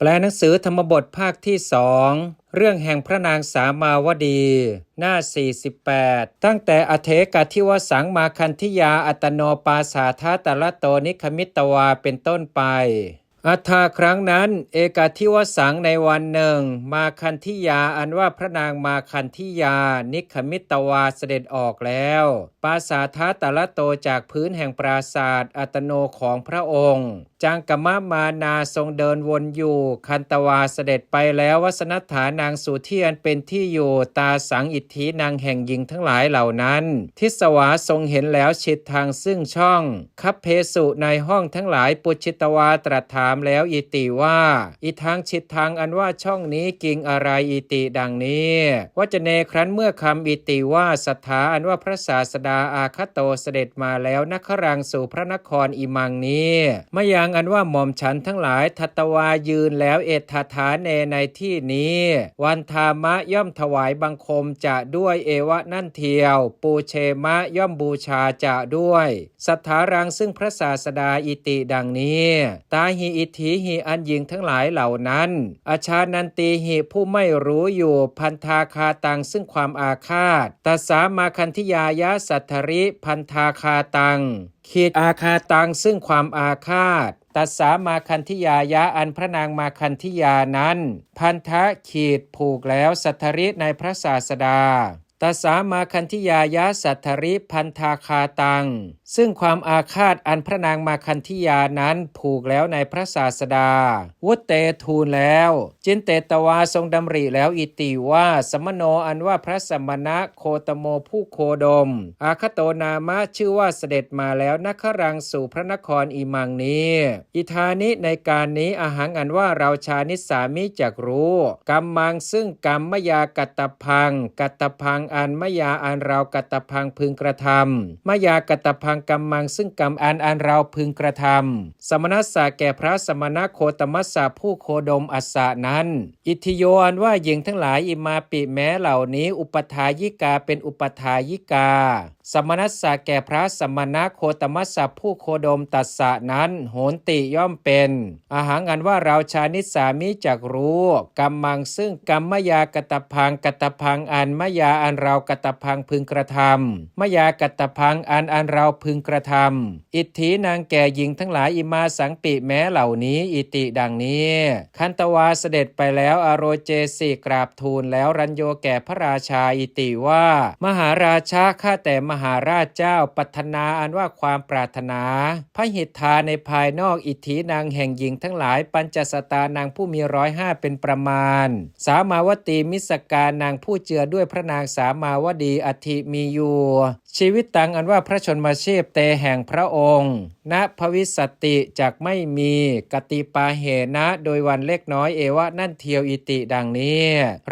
แปลหนังสือธรรมบทภาคที่สองเรื่องแห่งพระนางสามาวดีหน้า48ตั้งแต่อเถกทิวสังมาคันธิยาอัตโนปาสาทาตละโตนิคมิตวาเป็นต้นไปอัฏฐาครั้งนั้นเอกทิวสังในวันหนึ่งมาคันธิยาอันว่าพระนางมาคันธิยานิคมิตวาเสด็จออกแล้วปาสาทาตละโตจากพื้นแห่งปราศาสตร์อัตโนของพระองค์จังกมะมานาทรงเดินวนอยู่คันตวาเสด็จไปแล้ววสนัฏฐานางสุที่อันเป็นที่อยู่ตาสังอิทธินางแห่งหญิงทั้งหลายเหล่านั้นทิสวาทรงเห็นแล้วฉิดทางซึ่งช่องคัพเพสุในห้องทั้งหลายปุจิตวาตรัสถามแล้วอิติว่าอีทางฉิดทางอันว่าช่องนี้กิงอะไรอิติดังนี้วจเนครั้นเมื่อคำอิติว่าสัทธาอันว่าพระศาสดาอาคโตเสด็จมาแล้วนครังสู่พระนครอิมังนี้มะยังอันว่าหม่อมฉันทั้งหลายทัตวายืนแล้วเอตถาเนในที่นี้วันธามะย่อมถวายบังคมจะด้วยเอวะนั่นเทียวปูเชมะย่อมบูชาจะด้วยสัทธารังซึ่งพระศาสดาอิติดังนี้ตาหิอิทธิหิอันหญิงทั้งหลายเหล่านั้นอาชานันตีหิผู้ไม่รู้อยู่พันธาคาตังซึ่งความอาฆาตตัสสามาคันธิยายะสัทธริพันธาคาตังขีดอาคาตังซึ่งความอาฆาตตัสสามาคันธิยายะอันพระนางมาคันธิยานั้นพันธะขีดผูกแล้วสัทธริในพระศาสดาตัสสามาคันธิยายะสัทธริพันธาคาตังซึ่งความอาฆาตอันพระนางมาคันธิยานั้นผูกแล้วในพระศาสดาวุตเตทูลแล้วจินเตตวาทรงดำริแล้วอิติว่าสมโนอันว่าพระสมณะโคตโมผู้โคดมอาคโตนามะชื่อว่าเสด็จมาแล้วนครังสู่พระนครอิมังนี้อิธานิในการนี้อาหังอันว่าเราชานิสามิจักรู้กัมมังซึ่งกรรมมยากัตตพังกัตตพังอันมยาอันเรากัตตพังพึงกระทำมยากัตตพังกัมมังซึ่งกรรมอันเราพึงกระทำสมณัสสะแก่พระสมณะโคตมัสสะผู้โคดมอัสสะนั้นอิทธิโยอันว่าหญิงทั้งหลายอิมาปิแม้เหล่านี้อุปทายิกาเป็นอุปทายิกาสมณัสสะแก่พระสมณะโคตมัสสะผู้โคดมตัสสะนั้นโหนติย่อมเป็นอาหังอันว่าเราชานิสามิจักรู้กัมมังซึ่งกรรมมยากัตตพังกัตตพังอันมยาอันเรากัตตพังพึงกระทำมยากัตตพังอันเราพึงกระทำอิทธินางแก่หญิงทั้งหลายอิมาสังปิแม้เหล่านี้อิติดังนี้คันตวาเสด็จไปแล้วอโรเจสิกราบทูลแล้วรัญโยแก่พระราชาอิติว่ามหาราชาข้าแต่มหาราชเจ้าปรารถนาอันว่าความปรารถนาพระหิทธาในภายนอกอิทธินางแห่งหญิงทั้งหลายปัญจสตานางผู้มี105เป็นประมาณสามาวตีมิสการนางผู้เจือด้วยพระนางสามาวดีอธิมีอยู่ชีวิตตังอันว่าพระชนมาชีพเตแห่งพระองค์ณภวิสติจักไม่มีกติปาเหนะโดยวันเล็กน้อยเอวะนั่นเทียวอิติดังนี้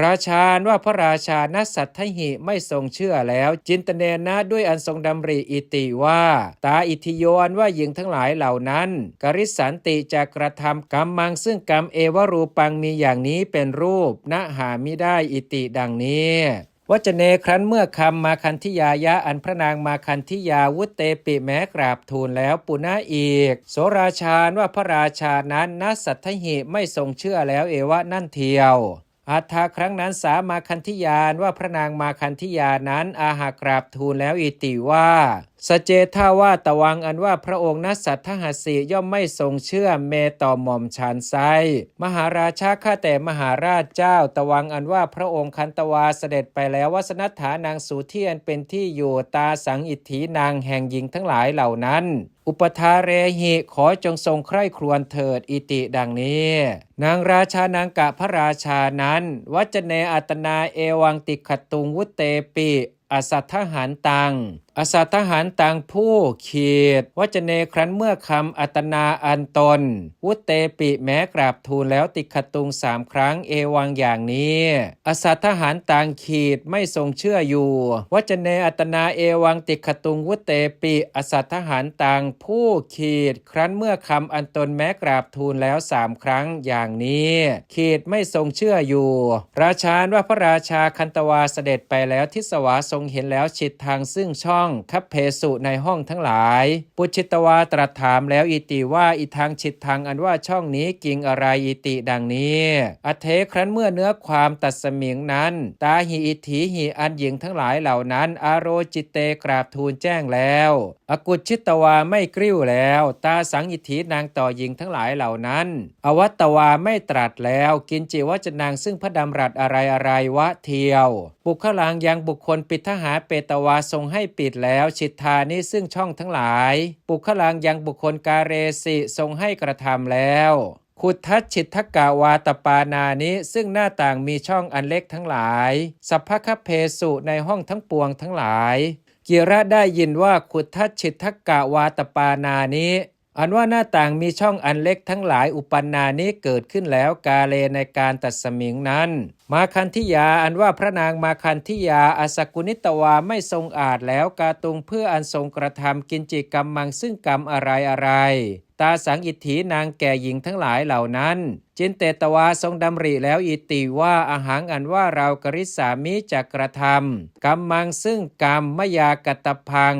ราชาว่าพระราชาณสัทธหิไม่ทรงเชื่อแล้วจินตเนนะด้วยอันทรงดำริอิติว่าตาอิทธิโยอันว่าหญิงทั้งหลายเหล่านั้นกริสันติจะกระทำกรรมังซึ่งกรรมเอวรูปังมีอย่างนี้เป็นรูปณหามิได้อิติดังนี้วจเนครั้นเมื่อคำมาคันธิยายะอันพระนางมาคันธิยาวุตเตปิแม้กราบทูลแล้วปุณะอีกโสราชาว่าพระราชานั้นณสัทธหิไม่ทรงเชื่อแล้วเอวะนั่นเทียวอัฏฐาครั้งนั้นสามาคันธิยานว่าพระนางมาคันธิยานั้นอาหากราบทูลแล้วอิติว่าสเจท่าว่าตวังอันว่าพระองค์ณสัทธหัสสีย่อมไม่ทรงเชื่อเมต่อหม่อมฉันไซมหาราชาข้าแต่มหาราชเจ้าตวังอันว่าพระองค์คันตวาเสด็จไปแล้ววสนัฏฐานางสุที่อันเป็นที่อยู่ตาสังอิทธินางแห่งหญิงทั้งหลายเหล่านั้นอุปทาเรหิขอจงทรงใคร่ครวญเถิดอิติดังนี้นางราชานางกะพระราชานั้นวัจเนอัตนาเอวังติขตุงวุตเตปิอสัทธหันตังอสัทธหันตังผู้ขีดวจเนครั้นเมื่อคำอัตนาอันตนวุตเตปิแม้กราบทูลแล้วติขตุง3 ครั้งเอวังอย่างนี้อสัทธหันตังขีดไม่ทรงเชื่ออยู่วจเนอัตนาเอวังติขตุงวุตเตปิอสัทธหันตังผู้ขีดครั้นเมื่อคำอันตนแม้กราบทูลแล้ว3 ครั้งอย่างนี้ขีดไม่ทรงเชื่ออยู่ราชาว่าพระราชาคันตวาเสด็จไปแล้วทิสวาทรงเห็นแล้วฉิดทางซึ่งช่อง องคัพเพสุในห้องทั้งหลายปุจิตวาตรัสถามแล้วอิติว่าอิทังฉิตทังอันว่าช่องนี้กิงอะไรอิติดังนี้อเทครั้นเมื่อเนื้อความตัดสมิงนั้นตาหิอิถีหิอันหญิงทั้งหลายเหล่านั้นอโรจิเตกราบทูลแจ้งแล้วอกุชิตวาไม่กริ้วแล้วตาสังอิถีนางต่อหญิงทั้งหลายเหล่านั้นอวัตตวาไม่ตรัสแล้วกินจิวจนางซึ่งพระดำรัสอะไรวะเทียวบุคลังยังบุคคลปิดทหาเปตวาทรงให้ปิดแล้วฉิทธานี้ซึ่งช่องทั้งหลายบุคลังยังบุคคลกาเรสิทรงให้กระทำแล้วขุทัชฉิทธกาวาตปานานิซึ่งหน้าต่างมีช่องอันเล็กทั้งหลายสัพพคเพสุในห้องทั้งปวงทั้งหลายกิระได้ยินว่าขุทัชฉิทธกาวาตปานานิอันว่าหน้าต่างมีช่องอันเล็กทั้งหลายอุปันนานี้เกิดขึ้นแล้วกาเลในการตัดสมิงนั้นมาคันธิยาอันว่าพระนางมาคันธิยาอสกุนิตวาไม่ทรงอาจแล้วกาตุงเพื่ออันทรงกระทำกินจิกรรมมังซึ่งกรรมอะไรตาสังอิทธีนางแก่หญิงทั้งหลายเหล่านั้นจินเตตวาทรงดำริแล้วอิติว่าอาหังอันว่าเรากริษามิจะกระทำกรรมมังซึ่งกรรมมยากตพัง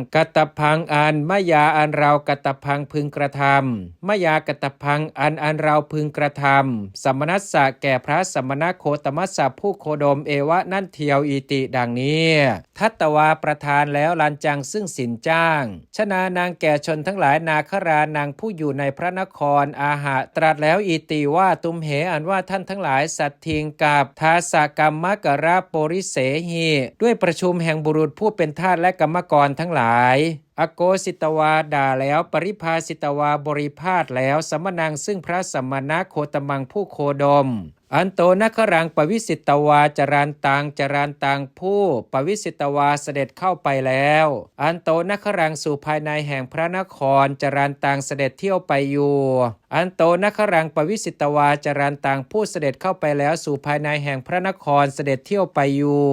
อันมยาอันเรากตพังพึงกระทำมยากตพังอันเราพึงกระทำสมณัสสะแก่พระสมณโคตมัสสะผู้โคดมเอวะนั่นเทียวอิติดังนี้ทัตตวาประทานแล้วลันจังซึ่งสินจ้างชนานางแก่ชนทั้งหลายนาครานางผู้อยู่ในพระนครอาหะตรัสแล้วอิติว่าตุมเหอันว่าท่านทั้งหลายสัตทิงกับทาสกรรมกราโปริเสหิด้วยประชุมแห่งบุรุษผู้เป็นทาสและกรรมกรทั้งหลายอโกสิตวาด่าแล้วปริภาสิตวาบริพาทแล้วสมนังซึ่งพระสมณโคตมังผู้โคดมอันโตนครังปวิสิตวาจรานตังผู้ปวิสิตวาเสด็จเข้าไปแล้วอันโตนครังสู่ภายในแห่งพระนครจรานตังเสด็จเที่ยวไปอยู่อันโตนครังปวิสิตวาจรานตังผู้เสด็จเข้าไปแล้วสู่ภายในแห่งพระนครเสด็จเที่ยวไปอยู่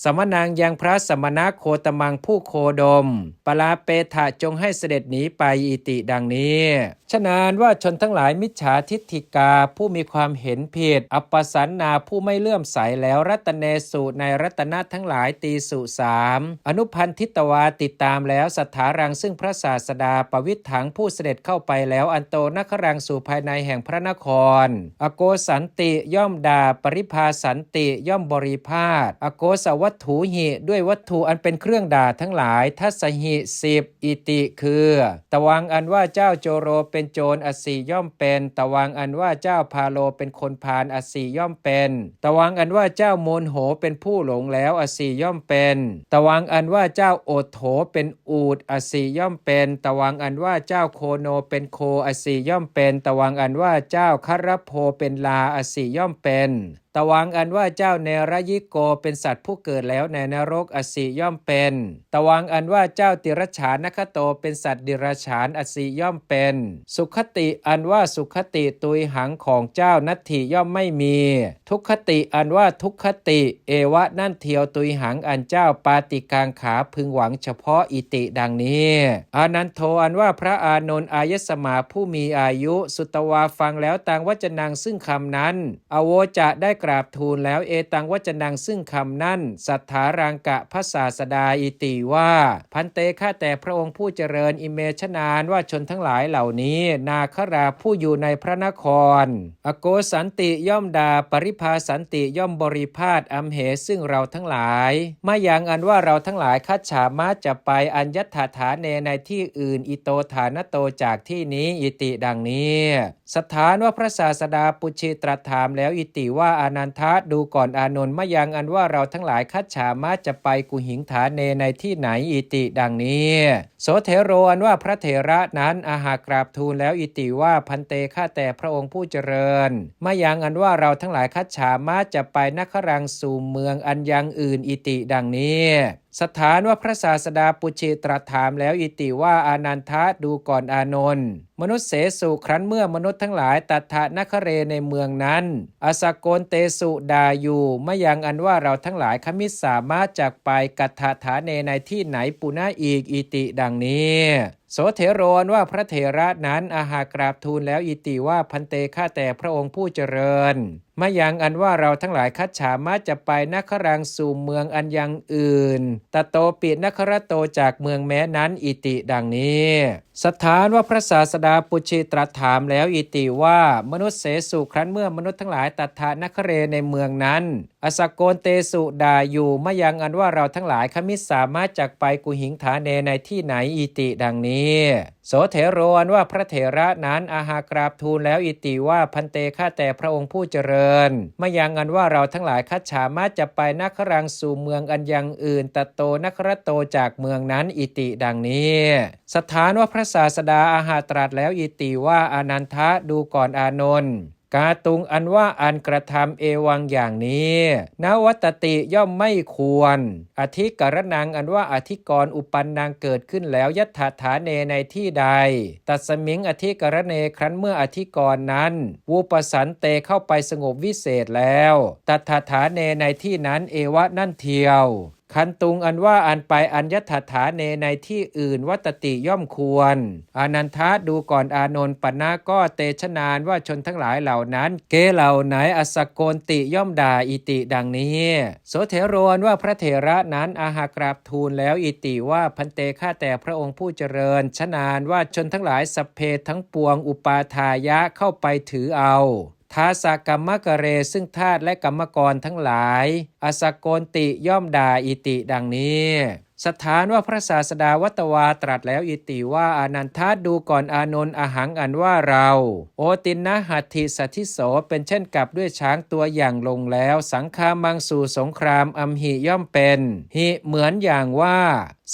สมนังยังพระสมณโคตมังผู้โคดมปลาเปทะจงให้เสด็จหนีไปอิติดังนี้ฉะนั้นว่าชนทั้งหลายมิจฉาทิฏฐิกาผู้มีความเห็นผิดอัปปสันนาผู้ไม่เลื่อมใสแล้วรัตเนสุในรัตนะทั้งหลายตีสุสามอนุพันธิตวาติดตามแล้วสัทธารังซึ่งพระศาสดาปวิตถังผู้เสด็จเข้าไปแล้วอันโตนครังสู่ภายในแห่งพระนครอโกสันติย่อมด่าปริภาสันติย่อมบริพาทอโกสวัตถุหิด้วยวัตถุอันเป็นเครื่องด่าทั้งหลายทัสหิ10อิติคือตวังอันว่าเจ้าโจโรเป็นโจรอสีย่อมเป็นตวังอันว่าเจ้าพาโลเป็นคนพาลอสีย่อมเป็นตวังอันว่าเจ้าโมนโหเป็นผู้หลงแล้วอสีย่อมเป็นตวังอันว่าเจ้าโอดโถเป็นอูฐอสีย่อมเป็นตวังอันว่าเจ้าโคโนเป็นโคอสีย่อมเป็นตวังอันว่าเจ้าคารโพเป็นลาอสีย่อมเป็นตวังอันว่าเจ้าเนรยิโกเป็นสัตว์ผู้เกิดแล้วในนรกอสีย่อมเป็นตวังอันว่าเจ้าติรฉานคโตเป็นสัตว์ดิรฉานอสีย่อมเป็นสุขติอันว่าสุขติตุยหังของเจ้านัตถิย่อมไม่มีทุกขติอันว่าทุกขติเอวะนั่นเทียวตุยหังอันเจ้าปาติกังขาพึงหวังเฉพาะอิติดังนี้อานันโทอันว่าพระอานนท์อายสมาผู้มีอายุสุตวาฟังแล้วต่างวจนังซึ่งคำนั้นอโวจะได้กราบทูลแล้วเอตังวจนังซึ่งคำนั้นสัทธารังกะพระศาสดาอิติว่าพันเตข้าแต่พระองค์ผู้เจริญอิเมชนานว่าชนทั้งหลายเหล่านี้นาคราผู้อยู่ในพระนครอโกสันติย่อมด่าปริภาสันติย่อมบริพาทอัมเหซึ่งเราทั้งหลายมายังอันว่าเราทั้งหลายคัจฉามาจะไปอัญญัตถาฐานในที่อื่นอิโตฐานโตจากที่นี้อิติดังนี้สถานว่าพระศาสดาปุชิตรัสถามแล้วอิติว่าอานันทะดูก่อนอานนท์มายังอันว่าเราทั้งหลายคัจฉามาจะไปกุหิงฐานในที่ไหนอิติดังนี้โสเถโรอันว่าพระเถระนั้นอาหากราบทูลแล้วอิติว่าพันเตข้าแต่พระองค์ผู้เจริญมายังอันว่าเราทั้งหลายคัจฉามาจะไปนครังสู่เมืองอันยังอื่นอิติดังนี้สถานว่าพระศาสดาปุชิตรัสถามแล้วอิติว่าอานันทะดูก่อนอานนท์มนุษย์เสสุครั้นเมื่อมนุษย์ทั้งหลายตัทธะนคเรในเมืองนั้นอสโกนเตสุดาอยู่มายังอันว่าเราทั้งหลายขมิสามารถจากไปกัตถาฐานในที่ไหนปุณะอีกอิติดังนี้ โสเถโรอันว่าพระเถระนั้นอาหากราบทูลแล้วอิติว่าพันเตข้าแต่พระองค์ผู้เจริญมะยังอันว่าเราทั้งหลายคัจฉามะจะไปนครังสู่เมืองอันยังอื่นตโตปินครโตจากเมืองแม้นั้นอิติดังนี้สถานว่าพระศาสดาปุชีตรัสถามแล้วอิติว่ามนุษย์เสสุครั้นเมื่อมนุษย์ทั้งหลายตัทธานคเรในเมืองนั้นอสกโกนเตสุด่าอยู่มะยังอันว่าเราทั้งหลายขมิสามารถจักไปกุหิงฐาเนในที่ไหนอิติดังนี้โสเถโรอันว่าพระเถระนั้นอาหากราบทูลแล้วอิติว่าพันเตข้าแต่พระองค์ผู้เจริญมะยังอันว่าเราทั้งหลายคัจฉามารถจะไปนครังสู่เมืองอันยังอื่นตโตนครโตจากเมืองนั้นอิติดังนี้สถานว่าพระศาสดาอาหาตรัสแล้วอิติว่าอานันทะดูก่อนอานนท์กาตุงอันว่าอันกระทำเอวังอย่างนี้นวัตติย่อมไม่ควรอธิกรณังอันว่าอธิกรณ์อุปันนางเกิดขึ้นแล้วยัตถาฐาเนในที่ใดตัสมิงอธิกรเนครั้นเมื่ออธิกรณ์นั้นวูปสันเตเข้าไปสงบวิเศษแล้วตัถาฐาเนในที่นั้นเอวะนั่นเทียวคันตุงอันว่าอันไปอัญญถาฐาเนในที่อื่นวัตติย่อมควรอานันทะดูก่อนอานนท์ปนะก็เตชนานว่าชนทั้งหลายเหล่านั้นเกเหล่าไหนอสกโกนติย่อมด่าอิติดังนี้โสเถโรอันว่าพระเถระนั้นอาหากราบทูลแล้วอิติว่าพันเตข้าแต่พระองค์ผู้เจริญชนานว่าชนทั้งหลายสัพเพทั้งปวงอุปาทายะเข้าไปถือเอาทาสกรรมกเรซึ่งทาสและกรรมกรทั้งหลายอสกโกนติย่อมด่าอิติดังนี้สถานว่าพระศาสดาวัตวาตรัสแล้วอิติว่าอานันทะดูก่อนอานนท์อหังอันว่าเราโอตินนะหัตถิสัทธิโสเป็นเช่นกับด้วยช้างตัวอย่างลงแล้วสังฆามังสู่สงครามอัมหิย่อมเป็นหิเหมือนอย่างว่า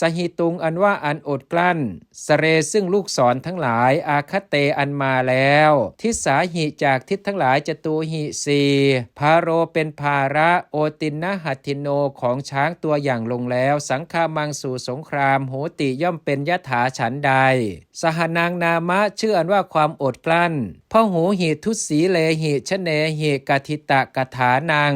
สหิตุงอันว่าอันอดกลั้นสเรซึ่งลูกศรทั้งหลายอาคเตอันมาแล้วทิสาหิจากทิศทั้งหลายจตูหิสีพาโรเป็นภาระโอตินนะหัตถิโนของช้างตัวอย่างลงแล้วสังฆามังสู่สงครามโหติย่อมเป็นยถาฉันใดสหนางนามะชื่ออันว่าความอดกลั้นพหูหิทุสีเลหิชเนหิกทิตะกถานัง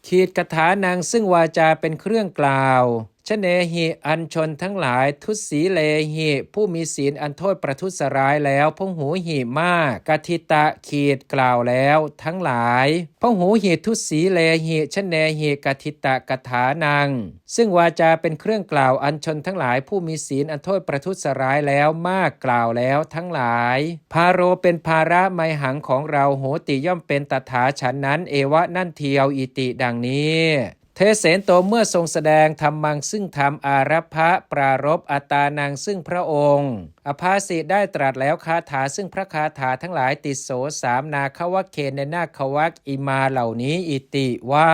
ขีดกถานังซึ่งวาจาเป็นเครื่องกล่าวชเนหิอันชนทั้งหลายทุสีเลหิผู้มีศีลอันโทษประทุษร้ายแล้วพหูหิมากกทิตะขีดกล่าวแล้วทั้งหลายพหูหิทุสีเลหิชเนหิกทิตะกถานังซึ่งวาจาเป็นเครื่องกล่าวอันชนทั้งหลายผู้มีศีลอันโทษประทุษร้ายแล้วมากกล่าวแล้วทั้งหลายพาโรเป็นภาระไมหังของเราโหติย่อมเป็นตถาฉันนั้นเอวะนั่นเทียวอิติดังนี้เทเสนโตเมื่อทรงแสดงธรรมังซึ่งธรรมอารัพะปรารภอัตานังซึ่งพระองค์อภาสิได้ตรัสแล้วคาถาซึ่งพระคาถาทั้งหลายติโสสามนาควัคเคนในนาควัคอิมาเหล่านี้อิติว่า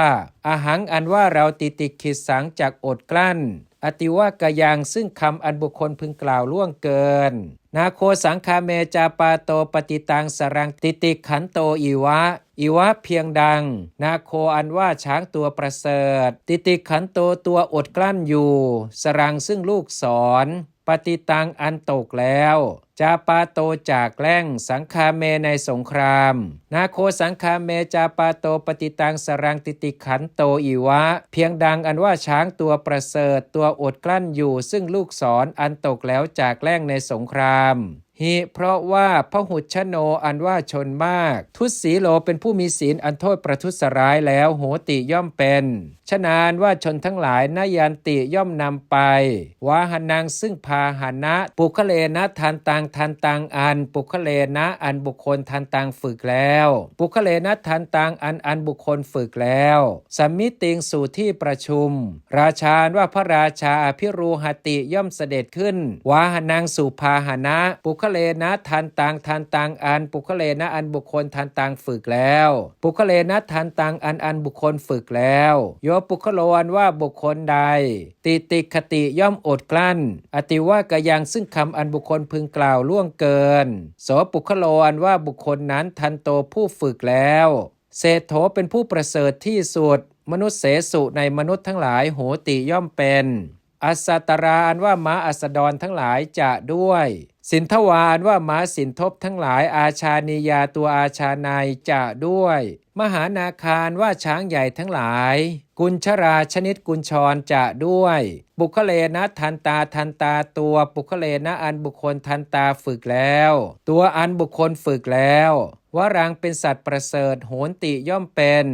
อาหังอันว่าเราติติขิสังจากอดกลั้นอติวากยังซึ่งคำอันบุคคลพึงกล่าวล่วงเกินนาโคสังคาเมจาปาโตปฏิตังสรังติติขันโตอีวะเพียงดังนาโคอันว่าช้างตัวประเสริฐติติขันโตตัวอดกลั้นอยู่สรังซึ่งลูกศรปฏิตังอันตกแล้วจาปาโตจากแกล้งสังคาเมในสงครามนาโคสังคาเมจาปาโตปฏิตังสรังติติขันโตอีวะเพียงดังอันว่าช้างตัวประเสริฐตัวอดกลั้นอยู่ซึ่งลูกศรอันตกแล้วจากแกล้งในสงครามหิเพราะว่าพหุชโนอันว่าชนมากทุสีโลเป็นผู้มีศีลอันโทษประทุษร้ายแล้วโหติย่อมเป็นฉะนั้นว่าชนทั้งหลายนายันติย่อมนำไปวาหนังซึ่งพาหนะปุคเลนะทันตังอันปุคเลนะอันบุคคลทันตังฝึกแล้วปุคเลนะทันตังอันบุคคลฝึกแล้วสัมมิติงสู่ที่ประชุมราชาว่าพระราชาอภิรูหติย่อมเสด็จขึ้นวาหนังสู่พาหนะปุคเลนะทันตังอันปุคเลนะอันบุคคลทันตังฝึกแล้วปุคเลนะทันตังอันบุคคลฝึกแล้วโยปุคโลอันว่าบุคคลใดติติคติย่อมอดกลั้นอติว่ากยังซึ่งคำอันบุคคลพึงกล่าวล่วงเกินโสปุคโลอันว่าบุคคลนั้นทันโตผู้ฝึกแล้วเศรษโธเป็นผู้ประเสริฐที่สุดมนุษย์เสสุในมนุษย์ทั้งหลายโหติย่อมเป็น อัสสตราอันว่าม้าอัสดรทั้งหลายจะด้วยสินทวาอันว่าม้าสินทบทั้งหลายอาชานียาตัวอาชานายจะด้วยมหานาคารว่าช้างใหญ่ทั้งหลายกุญชราชนิดกุญชรจะด้วยบุคเลนะทันตาตัวบุคเลนะอันบุคคลทันตาฝึกแล้วตัวอันบุคคลฝึกแล้ววรังเป็นสัตว์ประเสริฐโหนติย่อมเป็น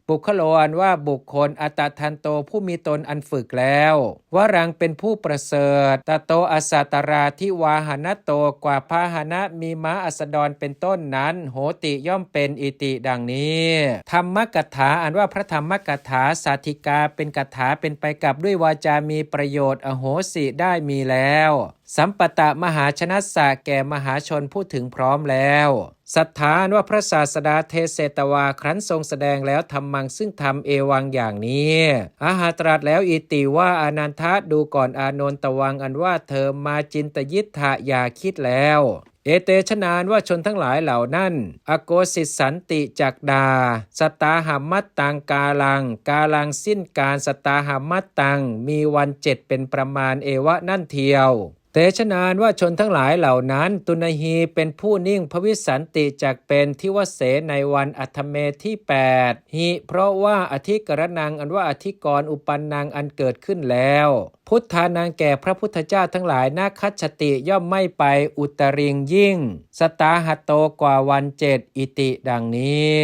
บุคโลอันว่าบุคคลอัตทันโตผู้มีตนอันฝึกแล้ววรังเป็นผู้ประเสริฐตโตอสัตตราทิวาหนโตกว่าพาหนะมีม้าอัสดรเป็นต้นนั้นโหติย่อมเป็นอิติดังนี้ธรรมกถาอันว่าพระธรรมกถาสาธิกาเป็นกถาเป็นไปกับด้วยวาจามีประโยชน์อโหสิได้มีแล้วสัมปตะมหาชนะสะแก่มหาชนผู้ถึงพร้อมแล้วศรัทธาว่าพระศาสดาเทเสตวาครั้นทรงแสดงแล้วธรรมังซึ่งทำเอวังอย่างนี้อาหาตรัสแล้วอิติว่าอานันทะดูก่อนอานนตวังอันว่าเธอมาจินตยิทธะอย่าคิดแล้วเอเตชนานว่าชนทั้งหลายเหล่านั้นอโกสิสันติจักดาสตาหัมมัตตังกาลังสิ้นการสตาหัมมัตตังมีวัน7เป็นประมาณเอวะนั่นเทียวเตชนานว่าชนทั้งหลายเหล่านั้นตุนหีเป็นผู้นิ่งภวิสันติจักเป็นทิวเสในวันอัฏเมที่8หิเพราะว่าอธิกรณังอันว่าอธิกรณ์อุปันนังอันเกิดขึ้นแล้วพุทธานังแก่พระพุทธเจ้าทั้งหลายนาคัจฉติย่อมไม่ไปอุตริงยิ่งสตาหตโตกว่าวัน7อิติดังนี้